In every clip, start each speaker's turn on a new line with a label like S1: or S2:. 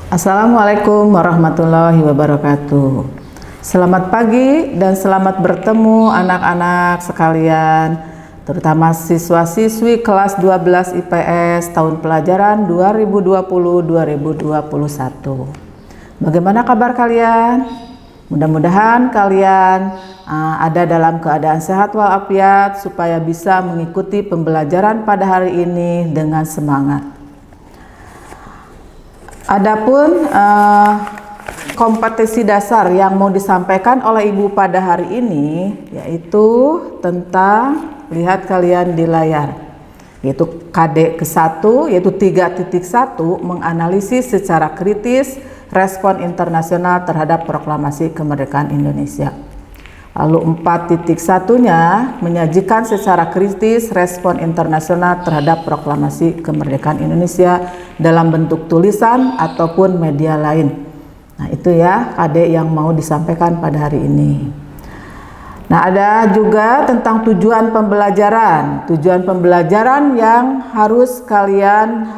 S1: Assalamualaikum warahmatullahi wabarakatuh. Selamat pagi dan selamat bertemu anak-anak sekalian, terutama siswa-siswi kelas 12 IPS tahun pelajaran 2020-2021. Bagaimana kabar kalian? Mudah-mudahan kalian ada dalam keadaan sehat walafiat supaya bisa mengikuti pembelajaran pada hari ini dengan semangat. Adapun kompetisi dasar yang mau disampaikan oleh Ibu pada hari ini yaitu tentang, lihat kalian di layar, yaitu KD ke-1 yaitu 3.1 menganalisis secara kritis respon internasional terhadap proklamasi kemerdekaan Indonesia. Lalu 4.1-nya menyajikan secara kritis respon internasional terhadap proklamasi kemerdekaan Indonesia dalam bentuk tulisan ataupun media lain. Nah itu ya KD yang mau disampaikan pada hari ini. Nah ada juga tentang tujuan pembelajaran. Tujuan pembelajaran yang harus kalian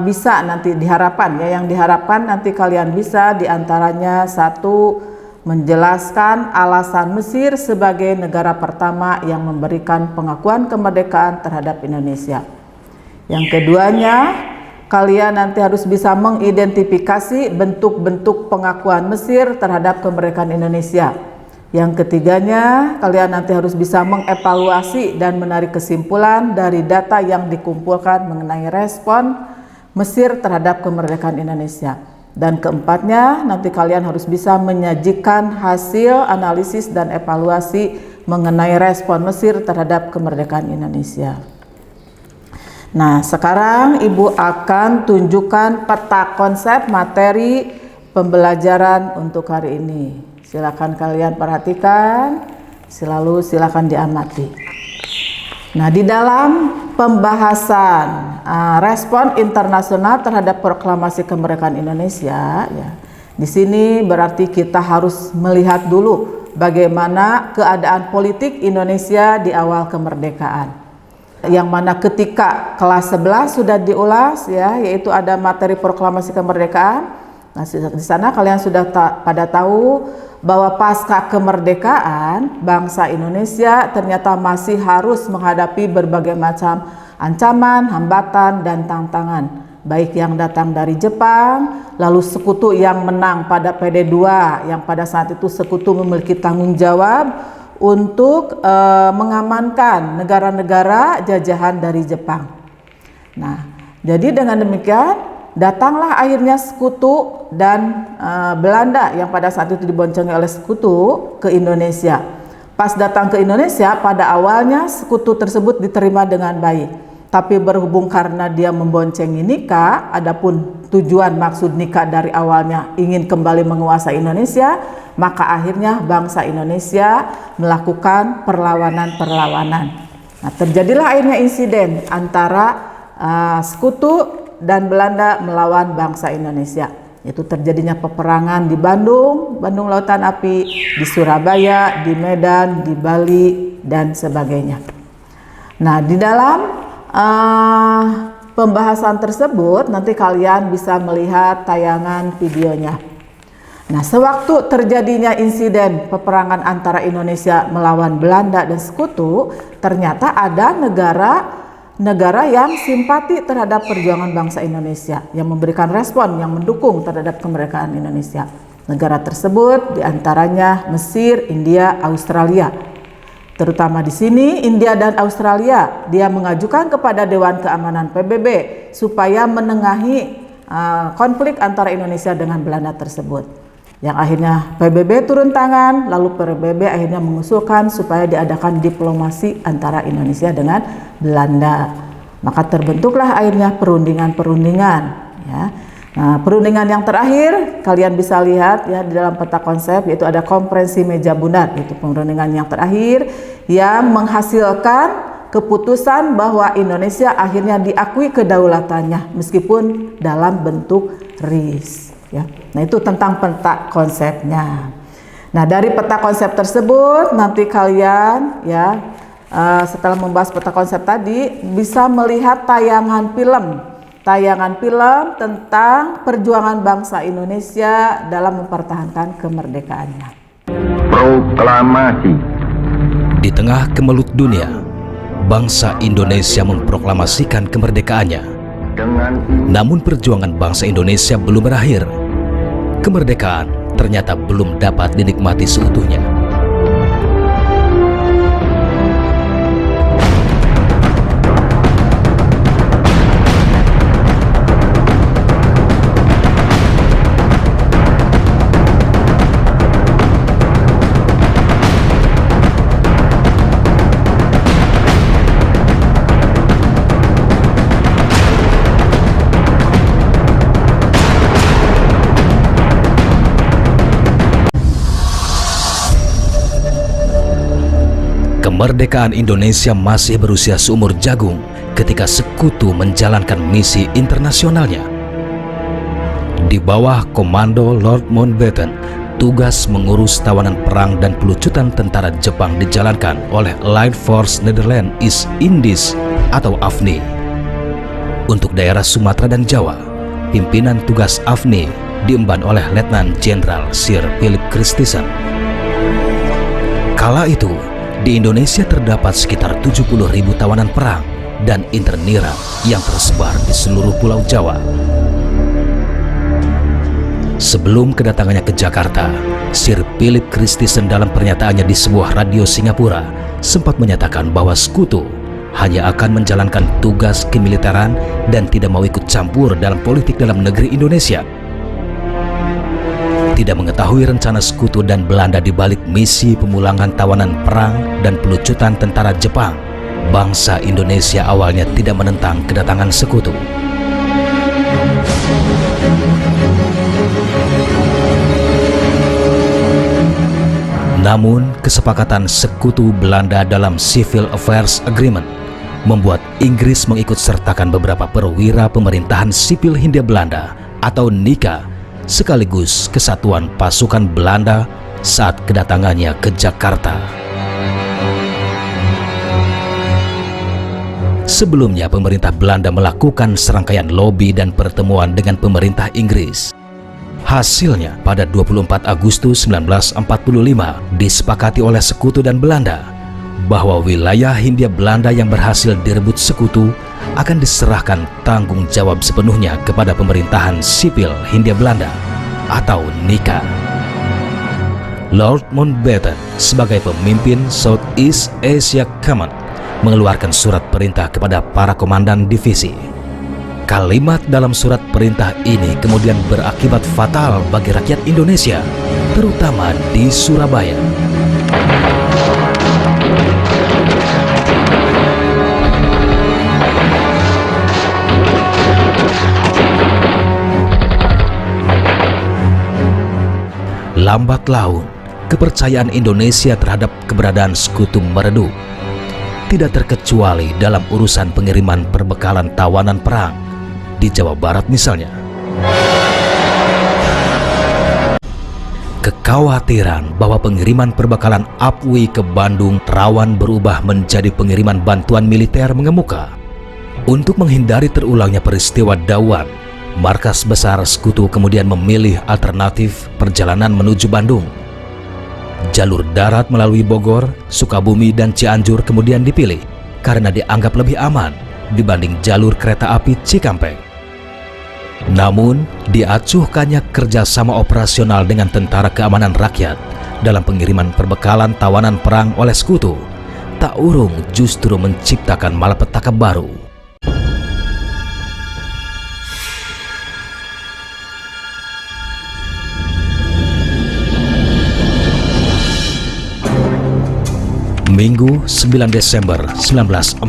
S1: bisa nanti diharapkan ya, yang diharapkan nanti kalian bisa diantaranya satu, menjelaskan alasan Mesir sebagai negara pertama yang memberikan pengakuan kemerdekaan terhadap Indonesia. Yang keduanya, kalian nanti harus bisa mengidentifikasi bentuk-bentuk pengakuan Mesir terhadap kemerdekaan Indonesia. Yang ketiganya, kalian nanti harus bisa mengevaluasi dan menarik kesimpulan dari data yang dikumpulkan mengenai respon Mesir terhadap kemerdekaan Indonesia. Dan keempatnya, nanti kalian harus bisa menyajikan hasil analisis dan evaluasi mengenai respon Mesir terhadap kemerdekaan Indonesia. Nah, sekarang Ibu akan tunjukkan peta konsep materi pembelajaran untuk hari ini. Silakan kalian perhatikan, silakan diamati. Nah, di dalam pembahasan respon internasional terhadap proklamasi kemerdekaan Indonesia, ya, di sini berarti kita harus melihat dulu bagaimana keadaan politik Indonesia di awal kemerdekaan. Yang mana ketika kelas 11 sudah diulas, ya, yaitu ada materi proklamasi kemerdekaan. Nah, di sana kalian sudah pada tahu bahwa pasca kemerdekaan bangsa Indonesia ternyata masih harus menghadapi berbagai macam ancaman, hambatan, dan tantangan, baik yang datang dari Jepang, lalu sekutu yang menang pada PD2 yang pada saat itu sekutu memiliki tanggung jawab untuk mengamankan negara-negara jajahan dari Jepang. Nah, jadi dengan demikian datanglah akhirnya sekutu dan Belanda yang pada saat itu diboncengi oleh sekutu ke Indonesia. Pas datang ke Indonesia, pada awalnya sekutu tersebut diterima dengan baik. Tapi berhubung karena dia memboncengi Nika, adapun tujuan maksud Nika dari awalnya ingin kembali menguasai Indonesia, maka akhirnya bangsa Indonesia melakukan perlawanan-perlawanan. Nah, terjadilah akhirnya insiden antara sekutu dan Belanda melawan bangsa Indonesia, yaitu terjadinya peperangan di Bandung Lautan Api, di Surabaya, di Medan, di Bali, dan sebagainya. Nah, di dalam pembahasan tersebut nanti kalian bisa melihat tayangan videonya. Nah, sewaktu terjadinya insiden peperangan antara Indonesia melawan Belanda dan sekutu, ternyata ada negara yang simpati terhadap perjuangan bangsa Indonesia, yang memberikan respon, yang mendukung terhadap kemerdekaan Indonesia. Negara tersebut diantaranya Mesir, India, Australia. Terutama di sini India dan Australia, dia mengajukan kepada Dewan Keamanan PBB supaya menengahi konflik antara Indonesia dengan Belanda tersebut. Yang akhirnya PBB turun tangan, lalu PBB akhirnya mengusulkan supaya diadakan diplomasi antara Indonesia dengan Belanda. Maka terbentuklah akhirnya perundingan-perundingan, ya. Nah, perundingan yang terakhir kalian bisa lihat ya di dalam peta konsep, yaitu ada konferensi meja bundar, itu perundingan yang terakhir yang menghasilkan keputusan bahwa Indonesia akhirnya diakui kedaulatannya meskipun dalam bentuk RIS, ya. Nah, itu tentang peta konsepnya. Nah, dari peta konsep tersebut nanti kalian ya setelah membahas peta konsep tadi bisa melihat tayangan film tayangan film tentang perjuangan bangsa Indonesia dalam mempertahankan kemerdekaannya.
S2: Proklamasi.
S3: Di tengah kemelut dunia, bangsa Indonesia memproklamasikan kemerdekaannya. Namun perjuangan bangsa Indonesia belum berakhir. Kemerdekaan ternyata belum dapat dinikmati seutuhnya. Kemerdekaan Indonesia masih berusia seumur jagung ketika Sekutu menjalankan misi internasionalnya. Di bawah komando Lord Mountbatten, tugas mengurus tawanan perang dan pelucutan tentara Jepang dijalankan oleh Allied Force Netherlands East Indies atau AFNI. Untuk daerah Sumatera dan Jawa, pimpinan tugas AFNI diemban oleh Letnan Jenderal Sir Philip Christison. Kala itu, di Indonesia terdapat sekitar 70.000 tawanan perang dan internira yang tersebar di seluruh Pulau Jawa. Sebelum kedatangannya ke Jakarta, Sir Philip Christison dalam pernyataannya di sebuah radio Singapura sempat menyatakan bahwa Sekutu hanya akan menjalankan tugas kemiliteran dan tidak mau ikut campur dalam politik dalam negeri Indonesia. Tidak mengetahui rencana Sekutu dan Belanda di balik misi pemulangan tawanan perang dan pelucutan tentara Jepang, bangsa Indonesia awalnya tidak menentang kedatangan Sekutu. Namun, kesepakatan Sekutu Belanda dalam Civil Affairs Agreement membuat Inggris mengikut sertakan beberapa perwira pemerintahan sipil Hindia Belanda atau NIKA sekaligus kesatuan pasukan Belanda saat kedatangannya ke Jakarta. Sebelumnya pemerintah Belanda melakukan serangkaian lobi dan pertemuan dengan pemerintah Inggris. Hasilnya pada 24 Agustus 1945 disepakati oleh Sekutu dan Belanda bahwa wilayah Hindia Belanda yang berhasil direbut Sekutu akan diserahkan tanggung jawab sepenuhnya kepada pemerintahan sipil Hindia Belanda atau NIKA. Lord Mountbatten sebagai pemimpin Southeast Asia Command mengeluarkan surat perintah kepada para komandan divisi. Kalimat dalam surat perintah ini kemudian berakibat fatal bagi rakyat Indonesia, terutama di Surabaya. Lambat laun, kepercayaan Indonesia terhadap keberadaan Sekutu meredup. Tidak terkecuali dalam urusan pengiriman perbekalan tawanan perang di Jawa Barat misalnya. Kekhawatiran bahwa pengiriman perbekalan APWI ke Bandung rawan berubah menjadi pengiriman bantuan militer mengemuka. Untuk menghindari terulangnya peristiwa Dawan, markas besar Sekutu kemudian memilih alternatif perjalanan menuju Bandung. Jalur darat melalui Bogor, Sukabumi, dan Cianjur kemudian dipilih karena dianggap lebih aman dibanding jalur kereta api Cikampek. Namun, diacuhkannya kerjasama operasional dengan Tentara Keamanan Rakyat dalam pengiriman perbekalan tawanan perang oleh Sekutu, tak urung justru menciptakan malapetaka baru. Minggu 9 Desember 1945,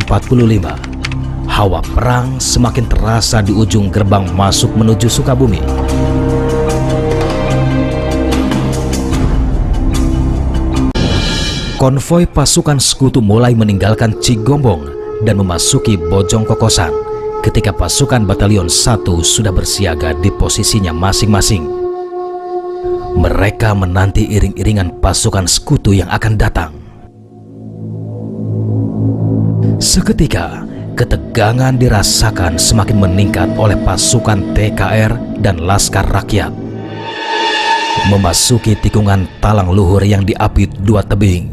S3: hawa perang semakin terasa di ujung gerbang masuk menuju Sukabumi. Konvoi pasukan Sekutu mulai meninggalkan Cigombong dan memasuki Bojong Kokosan ketika pasukan Batalion 1 sudah bersiaga di posisinya masing-masing. Mereka menanti iring-iringan pasukan Sekutu yang akan datang. Seketika, ketegangan dirasakan semakin meningkat oleh pasukan TKR dan Laskar Rakyat. Memasuki tikungan talang luhur yang diapit dua tebing,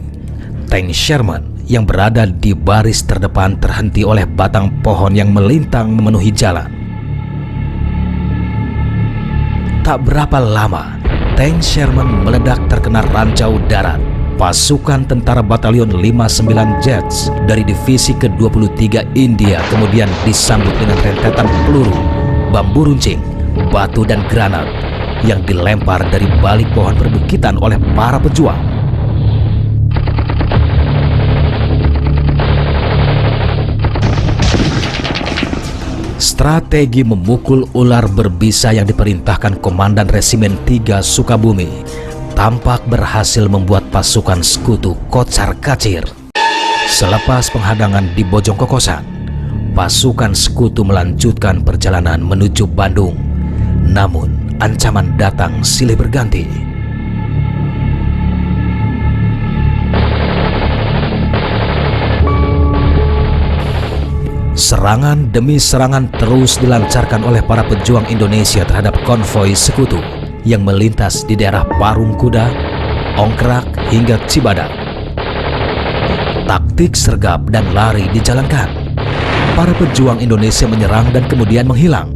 S3: tank Sherman yang berada di baris terdepan terhenti oleh batang pohon yang melintang memenuhi jalan. Tak berapa lama, tank Sherman meledak terkena ranjau darat. Pasukan tentara Batalion 59 Jets dari Divisi ke-23 India kemudian disambut dengan rentetan peluru, bambu runcing, batu dan granat yang dilempar dari balik pohon perbukitan oleh para pejuang. Strategi memukul ular berbisa yang diperintahkan Komandan Resimen 3 Sukabumi tampak berhasil membuat pasukan sekutu kocar-kacir. Selepas penghadangan di Bojong Kokosan, pasukan sekutu melanjutkan perjalanan menuju Bandung. Namun, ancaman datang silih berganti. Serangan demi serangan terus dilancarkan oleh para pejuang Indonesia terhadap konvoi sekutu yang melintas di daerah Parung Kuda, Ongkrak hingga Cibadak. Taktik sergap dan lari dijalankan. Para pejuang Indonesia menyerang dan kemudian menghilang.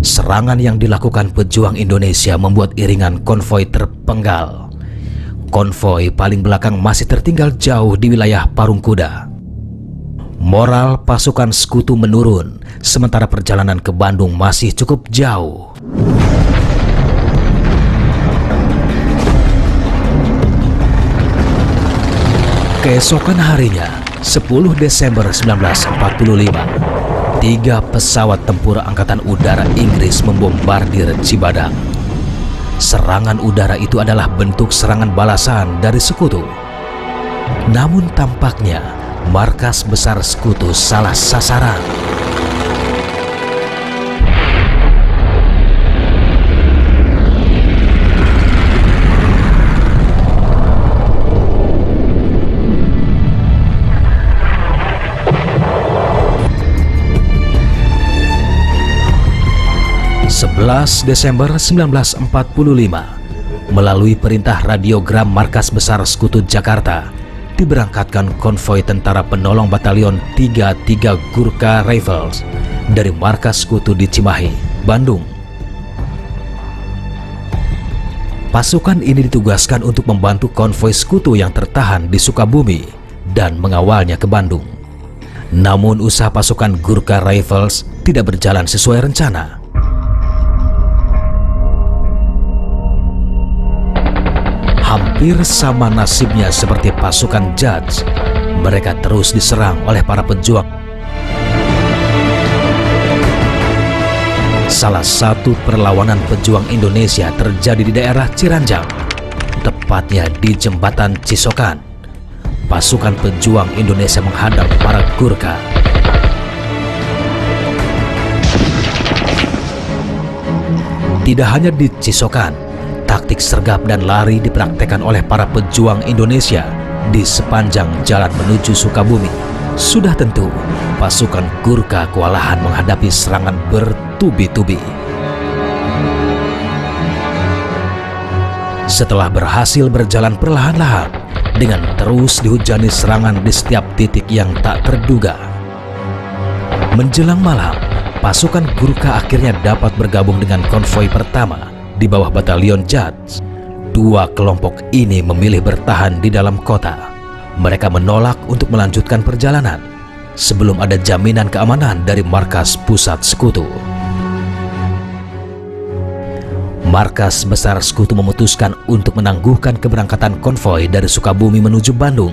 S3: Serangan yang dilakukan pejuang Indonesia membuat iringan konvoi terpenggal. Konvoi paling belakang masih tertinggal jauh di wilayah Parung Kuda. Moral pasukan sekutu menurun, sementara perjalanan ke Bandung masih cukup jauh. Keesokan harinya, 10 Desember 1945, 3 pesawat tempur Angkatan Udara Inggris membombardir Cibadak. Serangan udara itu adalah bentuk serangan balasan dari sekutu. Namun tampaknya markas besar sekutu salah sasaran. Desember 1945, melalui perintah radiogram Markas Besar Sekutu Jakarta, diberangkatkan konvoi tentara penolong Batalion 33 Gurkha Rifles dari Markas Sekutu di Cimahi, Bandung. Pasukan ini ditugaskan untuk membantu konvoi sekutu yang tertahan di Sukabumi dan mengawalnya ke Bandung. Namun usaha pasukan Gurkha Rifles tidak berjalan sesuai rencana. Hampir sama nasibnya seperti pasukan Jats, mereka terus diserang oleh para pejuang. Salah satu perlawanan pejuang Indonesia terjadi di daerah Ciranjang, tepatnya di Jembatan Cisokan. Pasukan pejuang Indonesia menghadang para Gurkha. Tidak hanya di Cisokan, taktik sergap dan lari dipraktekkan oleh para pejuang Indonesia di sepanjang jalan menuju Sukabumi. Sudah tentu, pasukan Gurkha kewalahan menghadapi serangan bertubi-tubi. Setelah berhasil berjalan perlahan-lahan, dengan terus dihujani serangan di setiap titik yang tak terduga, menjelang malam, pasukan Gurkha akhirnya dapat bergabung dengan konvoi pertama di bawah Batalion Jats. 2 kelompok ini memilih bertahan di dalam kota. Mereka menolak untuk melanjutkan perjalanan sebelum ada jaminan keamanan dari markas pusat sekutu. Markas Besar Sekutu memutuskan untuk menangguhkan keberangkatan konvoi dari Sukabumi menuju Bandung.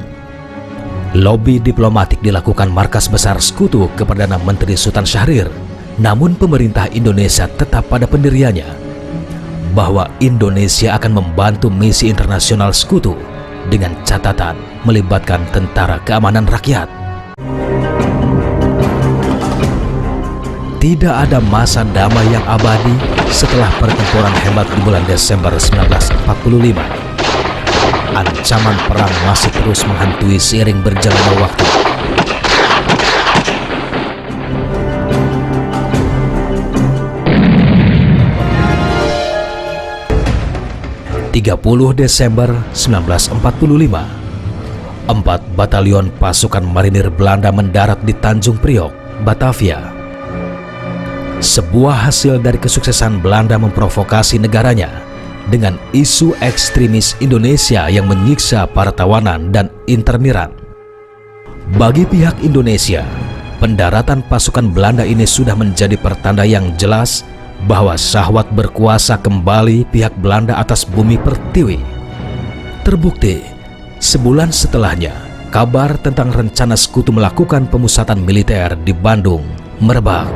S3: Lobi diplomatik dilakukan Markas Besar Sekutu ke Perdana Menteri Sultan Syahrir. Namun pemerintah Indonesia tetap pada pendiriannya bahwa Indonesia akan membantu misi internasional sekutu dengan catatan melibatkan tentara keamanan rakyat. Tidak ada masa damai yang abadi setelah pertempuran hebat di bulan Desember 1945. ancaman perang masih terus menghantui seiring berjalannya waktu. Desember 1945, 4 batalion pasukan marinir Belanda mendarat di Tanjung Priok, Batavia. Sebuah hasil dari kesuksesan Belanda memprovokasi negaranya dengan isu ekstremis Indonesia yang menyiksa para tawanan dan interniran. Bagi pihak Indonesia, pendaratan pasukan Belanda ini sudah menjadi pertanda yang jelas bahwa syahwat berkuasa kembali pihak Belanda atas bumi Pertiwi. Terbukti, sebulan setelahnya, kabar tentang rencana sekutu melakukan pemusatan militer di Bandung merebak.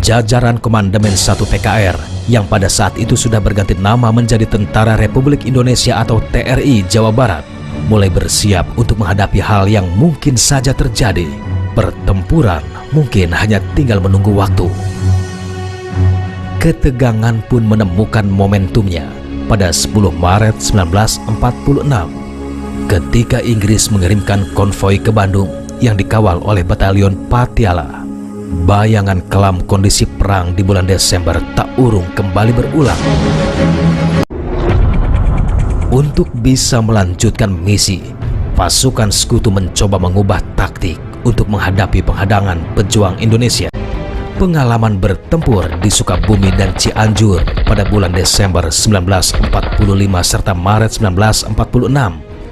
S3: Jajaran Komandemen 1 TKR yang pada saat itu sudah berganti nama menjadi Tentara Republik Indonesia atau TRI Jawa Barat mulai bersiap untuk menghadapi hal yang mungkin saja terjadi. Pertempuran mungkin hanya tinggal menunggu waktu. Ketegangan pun menemukan momentumnya pada 10 Maret 1946 ketika Inggris mengirimkan konvoi ke Bandung yang dikawal oleh Batalion Patiala. Bayangan kelam kondisi perang di bulan Desember tak urung kembali berulang. Untuk bisa melanjutkan misi, pasukan sekutu mencoba mengubah taktik untuk menghadapi penghadangan pejuang Indonesia. Pengalaman bertempur di Sukabumi dan Cianjur pada bulan Desember 1945 serta Maret 1946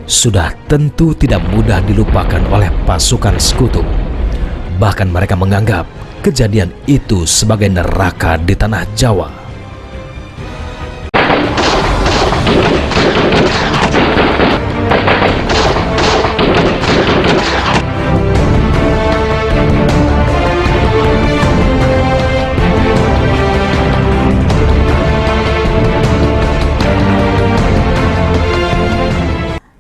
S3: sudah tentu tidak mudah dilupakan oleh pasukan sekutu. Bahkan mereka menganggap kejadian itu sebagai neraka di tanah Jawa.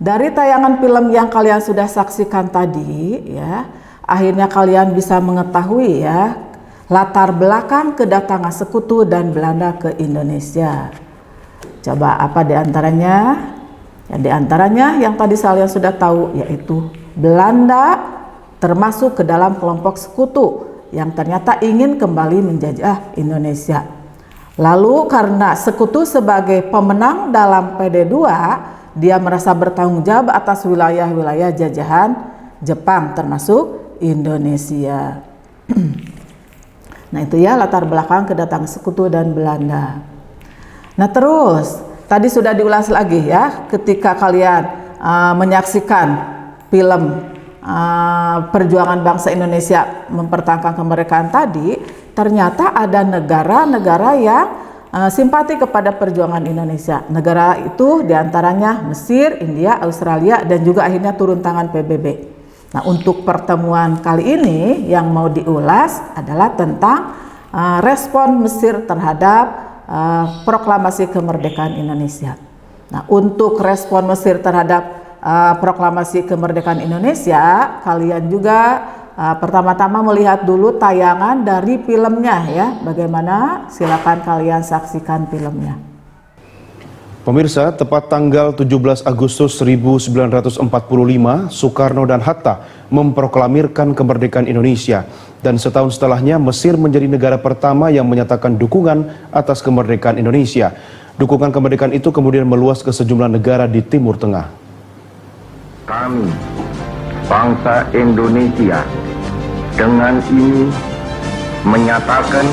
S1: Dari tayangan film yang kalian sudah saksikan tadi, ya, akhirnya kalian bisa mengetahui ya latar belakang kedatangan sekutu dan Belanda ke Indonesia. Coba apa diantaranya? Ya, diantaranya yang tadi kalian sudah tahu, yaitu Belanda termasuk ke dalam kelompok sekutu yang ternyata ingin kembali menjajah Indonesia. Lalu karena sekutu sebagai pemenang dalam PD2, dia merasa bertanggung jawab atas wilayah-wilayah jajahan Jepang termasuk Indonesia. Nah itu ya latar belakang kedatangan sekutu dan Belanda. Nah terus tadi sudah diulas lagi ya ketika kalian menyaksikan film perjuangan bangsa Indonesia mempertahankan kemerdekaan tadi, ternyata ada negara-negara yang simpati kepada perjuangan Indonesia. Negara itu diantaranya Mesir, India, Australia, dan juga akhirnya turun tangan PBB. Nah untuk pertemuan kali ini yang mau diulas adalah tentang respon Mesir terhadap proklamasi kemerdekaan Indonesia. Nah untuk respon Mesir terhadap proklamasi kemerdekaan Indonesia, kalian juga pertama-tama melihat dulu tayangan dari filmnya ya. Bagaimana? Silakan kalian saksikan filmnya.
S4: Pemirsa, tepat tanggal 17 Agustus 1945, Soekarno dan Hatta memproklamirkan kemerdekaan Indonesia. Dan setahun setelahnya, Mesir menjadi negara pertama yang menyatakan dukungan atas kemerdekaan Indonesia. Dukungan kemerdekaan itu kemudian meluas ke sejumlah negara di Timur Tengah.
S2: Kami, bangsa Indonesia, dengan ini menyatakan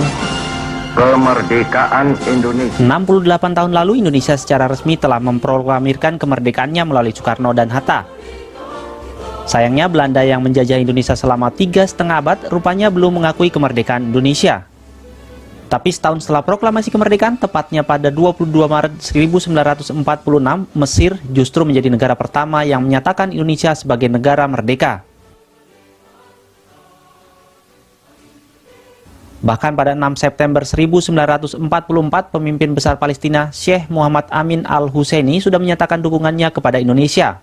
S2: kemerdekaan Indonesia.
S5: 68 tahun lalu Indonesia secara resmi telah memproklamirkan kemerdekaannya melalui Soekarno dan Hatta. Sayangnya Belanda yang menjajah Indonesia selama 3,5 abad rupanya belum mengakui kemerdekaan Indonesia. Tapi setahun setelah proklamasi kemerdekaan, tepatnya pada 22 Maret 1946, Mesir justru menjadi negara pertama yang menyatakan Indonesia sebagai negara merdeka. Bahkan pada 6 September 1944, pemimpin besar Palestina, Syekh Muhammad Amin al-Husseini sudah menyatakan dukungannya kepada Indonesia.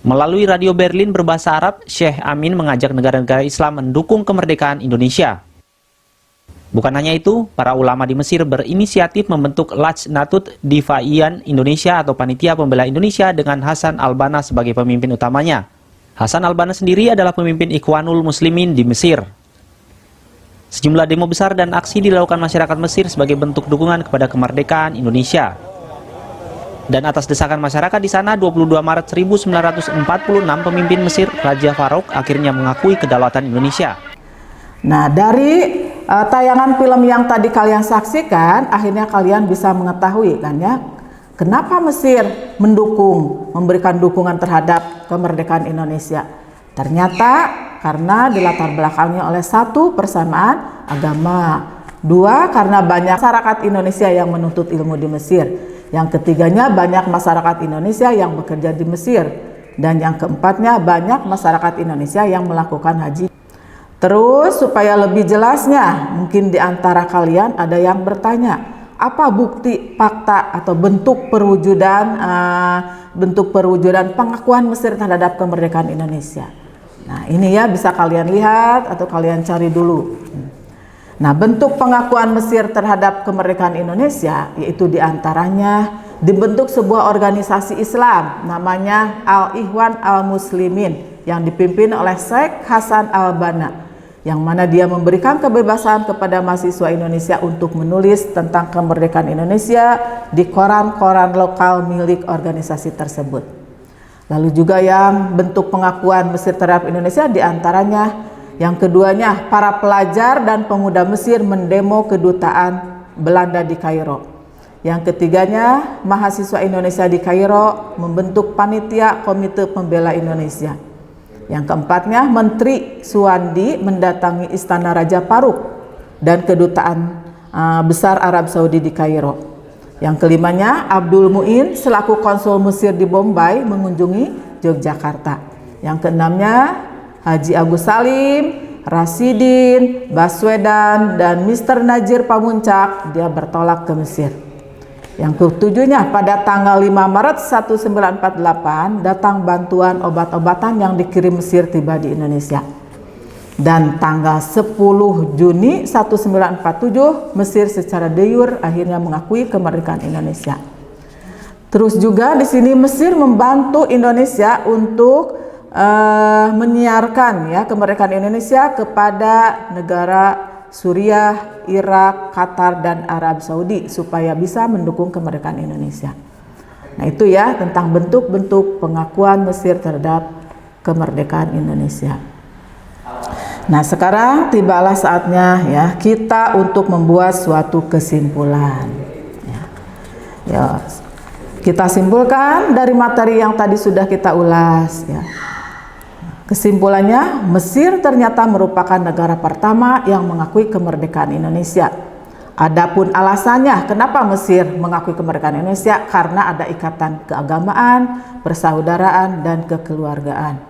S5: Melalui radio Berlin berbahasa Arab, Syekh Amin mengajak negara-negara Islam mendukung kemerdekaan Indonesia. Bukan hanya itu, para ulama di Mesir berinisiatif membentuk Lajnatut Difaian Indonesia atau Panitia Pembela Indonesia dengan Hasan al-Banna sebagai pemimpin utamanya. Hasan al-Banna sendiri adalah pemimpin Ikhwanul Muslimin di Mesir. Sejumlah demo besar dan aksi dilakukan masyarakat Mesir sebagai bentuk dukungan kepada kemerdekaan Indonesia. Dan atas desakan masyarakat di sana, 22 Maret 1946 pemimpin Mesir, Raja Farouk, akhirnya mengakui kedaulatan Indonesia.
S1: Nah, dari tayangan film yang tadi kalian saksikan, akhirnya kalian bisa mengetahui kan ya, kenapa Mesir memberikan dukungan terhadap kemerdekaan Indonesia. Ternyata karena dilatar belakangi oleh satu, persamaan agama, dua, karena banyak masyarakat Indonesia yang menuntut ilmu di Mesir, yang ketiganya banyak masyarakat Indonesia yang bekerja di Mesir, dan yang keempatnya banyak masyarakat Indonesia yang melakukan haji. Terus supaya lebih jelasnya, mungkin di antara kalian ada yang bertanya, apa bukti, fakta atau bentuk perwujudan pengakuan Mesir terhadap kemerdekaan Indonesia? Nah, ini ya bisa kalian lihat atau kalian cari dulu. Nah, bentuk pengakuan Mesir terhadap kemerdekaan Indonesia yaitu diantaranya dibentuk sebuah organisasi Islam namanya Al-Ikhwan Al-Muslimin yang dipimpin oleh Sheikh Hasan al-Banna, yang mana dia memberikan kebebasan kepada mahasiswa Indonesia untuk menulis tentang kemerdekaan Indonesia di koran-koran lokal milik organisasi tersebut. Lalu juga yang bentuk pengakuan Mesir terhadap Indonesia diantaranya yang keduanya para pelajar dan pemuda Mesir mendemo kedutaan Belanda di Kairo. Yang ketiganya mahasiswa Indonesia di Kairo membentuk panitia Komite Pembela Indonesia. Yang keempatnya, Menteri Suwandi mendatangi Istana Raja Farouk dan Kedutaan Besar Arab Saudi di Kairo. Yang kelimanya, Abdul Muin selaku konsul Mesir di Bombay mengunjungi Yogyakarta. Yang keenamnya, Haji Agus Salim, Rasidin, Baswedan, dan Mr. Najir Pamuncak, dia bertolak ke Mesir. Yang ketujuhnya, pada tanggal 5 Maret 1948 datang bantuan obat-obatan yang dikirim Mesir tiba di Indonesia. Dan tanggal 10 Juni 1947 Mesir secara de jure akhirnya mengakui kemerdekaan Indonesia. Terus juga di sini Mesir membantu Indonesia untuk menyiarkan ya kemerdekaan Indonesia kepada negara Suriah, Irak, Qatar, dan Arab Saudi supaya bisa mendukung kemerdekaan Indonesia. Nah itu ya tentang bentuk-bentuk pengakuan Mesir terhadap kemerdekaan Indonesia. Nah sekarang tibalah saatnya ya kita untuk membuat suatu kesimpulan. Ya, kita simpulkan dari materi yang tadi sudah kita ulas ya. Kesimpulannya, Mesir ternyata merupakan negara pertama yang mengakui kemerdekaan Indonesia. Adapun alasannya kenapa Mesir mengakui kemerdekaan Indonesia, karena ada ikatan keagamaan, persaudaraan, dan kekeluargaan.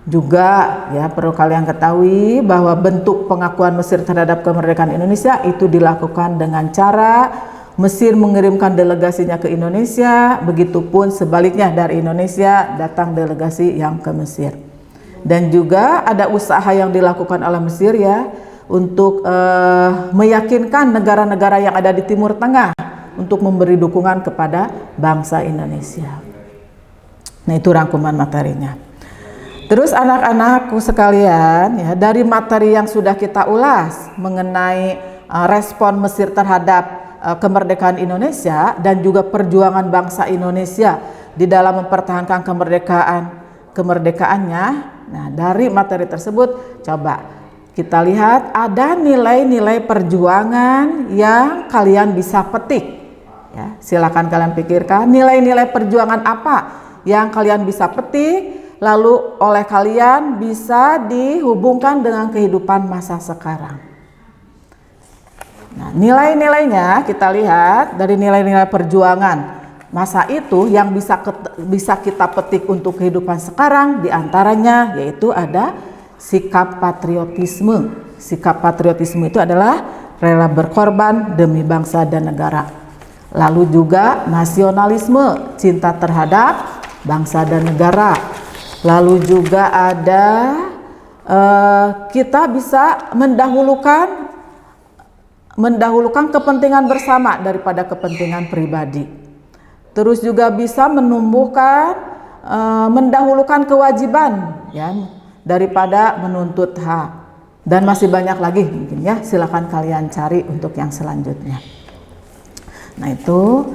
S1: Juga ya perlu kalian ketahui bahwa bentuk pengakuan Mesir terhadap kemerdekaan Indonesia itu dilakukan dengan cara Mesir mengirimkan delegasinya ke Indonesia, begitupun sebaliknya dari Indonesia datang delegasi yang ke Mesir. Dan juga ada usaha yang dilakukan oleh Mesir ya untuk meyakinkan negara-negara yang ada di Timur Tengah untuk memberi dukungan kepada bangsa Indonesia. Nah itu rangkuman materinya. Terus anak-anakku sekalian ya, dari materi yang sudah kita ulas mengenai respon Mesir terhadap kemerdekaan Indonesia dan juga perjuangan bangsa Indonesia di dalam mempertahankan kemerdekaannya. Nah, dari materi tersebut coba kita lihat ada nilai-nilai perjuangan yang kalian bisa petik. Ya, silakan kalian pikirkan nilai-nilai perjuangan apa yang kalian bisa petik, lalu oleh kalian bisa dihubungkan dengan kehidupan masa sekarang. Nah, nilai-nilainya kita lihat dari nilai-nilai perjuangan masa itu yang bisa kita petik untuk kehidupan sekarang, diantaranya yaitu ada sikap patriotisme. Sikap patriotisme itu adalah rela berkorban demi bangsa dan negara. Lalu juga nasionalisme, cinta terhadap bangsa dan negara. Lalu juga ada kita bisa mendahulukan mendahulukan kepentingan bersama daripada kepentingan pribadi. Terus juga bisa menumbuhkan mendahulukan kewajiban ya daripada menuntut hak. Dan masih banyak lagi mungkin ya, silakan kalian cari untuk yang selanjutnya. Nah itu.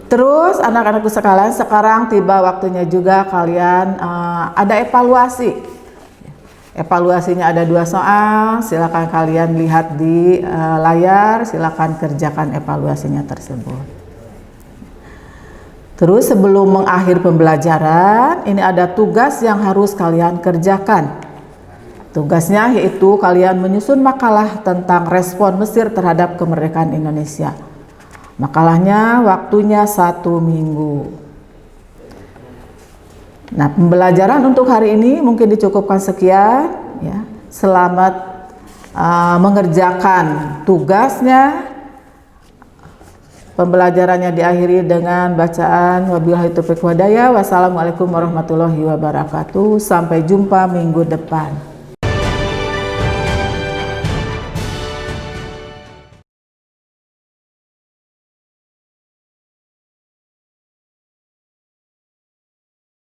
S1: Terus anak-anakku sekalian, sekarang tiba waktunya juga kalian ada evaluasi. Evaluasinya ada 2 soal, silakan kalian lihat di layar, silakan kerjakan evaluasinya tersebut. Terus sebelum mengakhiri pembelajaran, ini ada tugas yang harus kalian kerjakan. Tugasnya yaitu kalian menyusun makalah tentang respon Mesir terhadap kemerdekaan Indonesia. Makalahnya waktunya 1 minggu. Nah, pembelajaran untuk hari ini mungkin dicukupkan sekian ya. Selamat mengerjakan tugasnya. Pembelajarannya diakhiri dengan bacaan wabillahi taufiq wal hidayah. Wassalamualaikum warahmatullahi wabarakatuh. Sampai jumpa minggu depan.